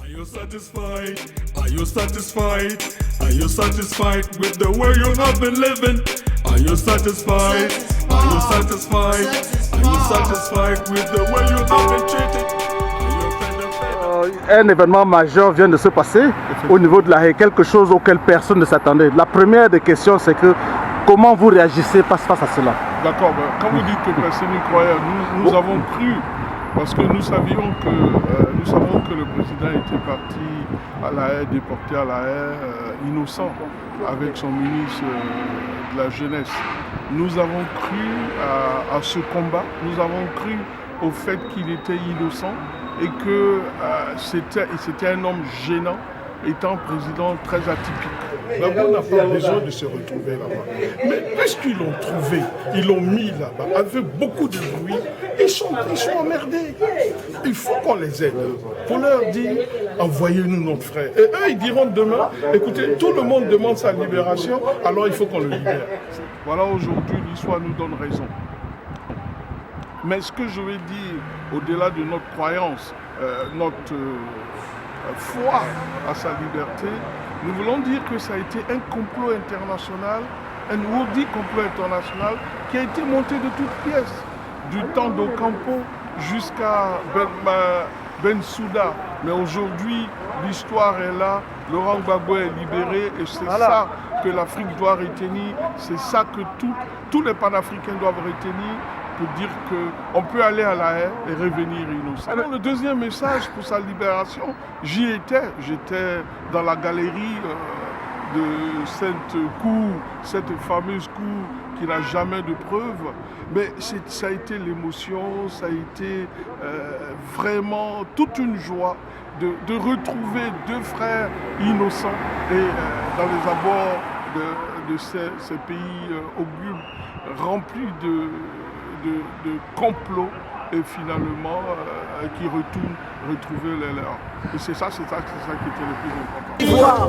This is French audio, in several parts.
Are you satisfied? Are you satisfied? Are you satisfied with the way you have been living? Are you satisfied? Are you satisfied? Are you satisfied with the way you have been treated? Un événement majeur vient de se passer au niveau de la haie, quelque chose auquel personne ne s'attendait. La première des questions, c'est que comment vous réagissez face à cela? D'accord, quand vous dites que personne n'y croyait, nous avons cru, parce que nous savions que le président était parti à La Haye, déporté à La Haye, innocent, avec son ministre de la Jeunesse. Nous avons cru à ce combat, nous avons cru au fait qu'il était innocent et que c'était un homme gênant, étant président très atypique. Gbagbo n'a pas besoin de se retrouver là-bas. Mais puisqu'ils l'ont trouvé, ils l'ont mis là-bas avec beaucoup de bruit, ils sont emmerdés. Il faut qu'on les aide pour leur dire envoyez-nous notre frère. Et eux, ils diront demain écoutez, tout le monde demande sa libération, alors il faut qu'on le libère. Voilà, aujourd'hui, l'histoire nous donne raison. Mais ce que je vais dire, au-delà de notre croyance, notre foi à sa liberté, nous voulons dire que ça a été un complot international, un ourdi complot international qui a été monté de toutes pièces, du temps d'Ocampo jusqu'à Bensouda. Mais aujourd'hui, l'histoire est là, Laurent Gbagbo est libéré et c'est ça que l'Afrique doit retenir, c'est ça que tous les panafricains doivent retenir pour dire qu'on peut aller à La Haye et revenir innocent. Alors, le deuxième message pour sa libération, j'étais dans la galerie de cette cour, cette fameuse cour qui n'a jamais de preuves, mais ça a été l'émotion, ça a été vraiment toute une joie de retrouver deux frères innocents et dans les abords de ces pays augures remplis de complots et finalement qui retournent retrouver les leurs. Et c'est ça qui était le plus important. L'Ivoire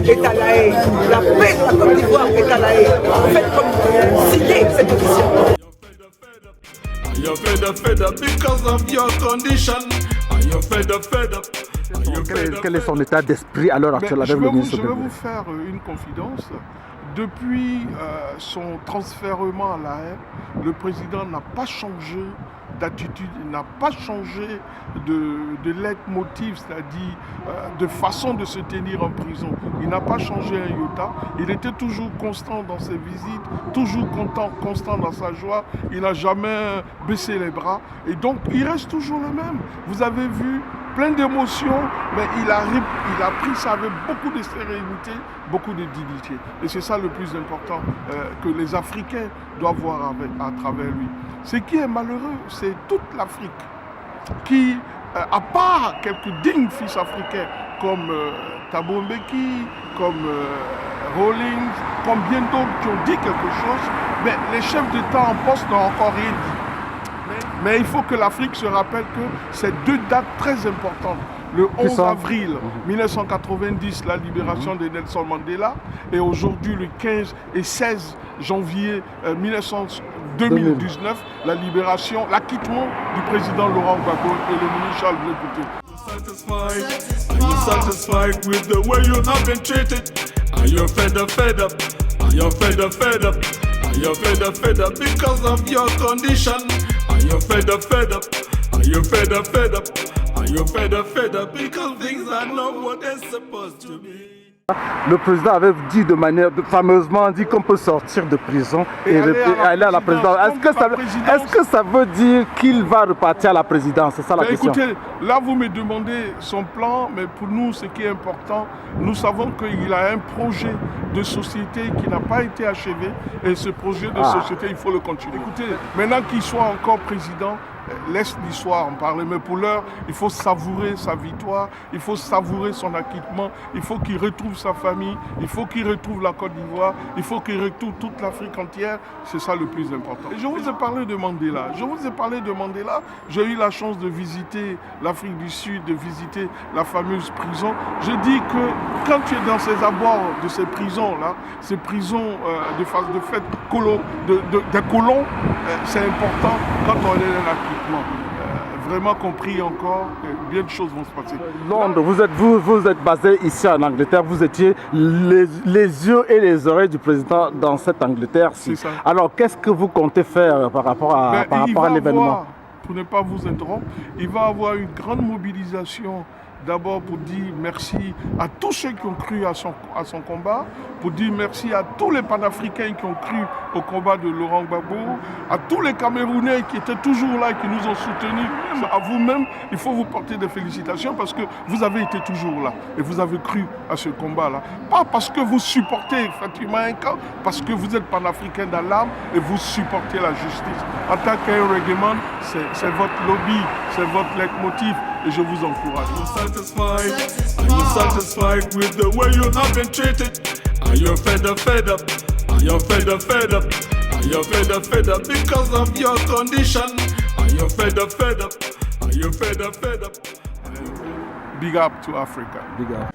est à La Haye, la paix de la Côte d'Ivoire est à La Haye. Faites comme signer cette pétition. Are you fed up because of your condition? Are you fed up? Quel est son état d'esprit à l'heure actuelle avec le ministre? Je vais vous faire une confidence. Depuis son transfèrement à La Haye, le président n'a pas changé d'attitude, il n'a pas changé de leitmotiv, c'est-à-dire de façon de se tenir en prison. Il n'a pas changé un iota, il était toujours constant dans ses visites, toujours constant dans sa joie, il n'a jamais baissé les bras et donc il reste toujours le même. Vous avez vu plein d'émotions, mais il a pris ça avec beaucoup de sérénité, beaucoup de dignité. Et c'est ça le plus important que les Africains doivent voir à travers lui. Ce qui est malheureux, c'est toute l'Afrique qui, à part quelques dignes fils africains comme Thabo Mbeki, comme Rawlings, comme bien d'autres qui ont dit quelque chose, mais les chefs d'État en poste n'ont encore rien dit. Mais il faut que l'Afrique se rappelle que c'est deux dates très importantes. Le 11 avril 1990, la libération de Nelson Mandela, et aujourd'hui le 15 et 16 janvier 2019, la libération, l'acquittement du président Laurent Gbagbo et le ministre Charles Blé Couté. Are you satisfied with the way you have been treated? Are you fed up? Are you fed up? Are you fed up because of your condition? Are you fed up? Are you fed up? Are you fed up because things are not what they're supposed to be? Le président avait dit fameusement dit qu'on peut sortir de prison et aller à la présidence. Est-ce que ça veut dire qu'il va repartir à la présidence? C'est ça la question. Écoutez, là vous me demandez son plan, mais pour nous ce qui est important, nous savons qu'il a un projet de société qui n'a pas été achevé et ce projet de société, il faut le continuer. Écoutez, maintenant qu'il soit encore président, laisse l'histoire en parler, mais pour l'heure, il faut savourer sa victoire, il faut savourer son acquittement, il faut qu'il retrouve sa famille, il faut qu'il retrouve la Côte d'Ivoire, il faut qu'il retrouve toute l'Afrique entière, c'est ça le plus important. Et je vous ai parlé de Mandela, j'ai eu la chance de visiter l'Afrique du Sud, de visiter la fameuse prison. Je dis que quand tu es dans ces abords de ces prisons-là, ces prisons des colons, c'est important quand on est dans l'acquittement. vraiment compris encore que bien de choses vont se passer. Londres, vous êtes basé ici en Angleterre, vous étiez les yeux et les oreilles du président dans cette Angleterre-ci. C'est ça. Alors, qu'est-ce que vous comptez faire par rapport à l'événement? Pour ne pas vous interrompre, il va y avoir une grande mobilisation. D'abord pour dire merci à tous ceux qui ont cru à son combat, pour dire merci à tous les panafricains qui ont cru au combat de Laurent Gbagbo, à tous les Camerounais qui étaient toujours là et qui nous ont soutenus. À vous-même, il faut vous porter des félicitations parce que vous avez été toujours là et vous avez cru à ce combat-là. Pas parce que vous supportez Fatima Inca, parce que vous êtes panafricain dans l'âme et vous supportez la justice. En tant qu'un reggaeman, c'est votre lobby, c'est votre leitmotiv et je vous encourage. Are you satisfied with the way you have been treated? Are you fed up? Are you fed up? Are you fed up because of your condition? Are you fed up? Are you fed up? Big up to Africa. Big up.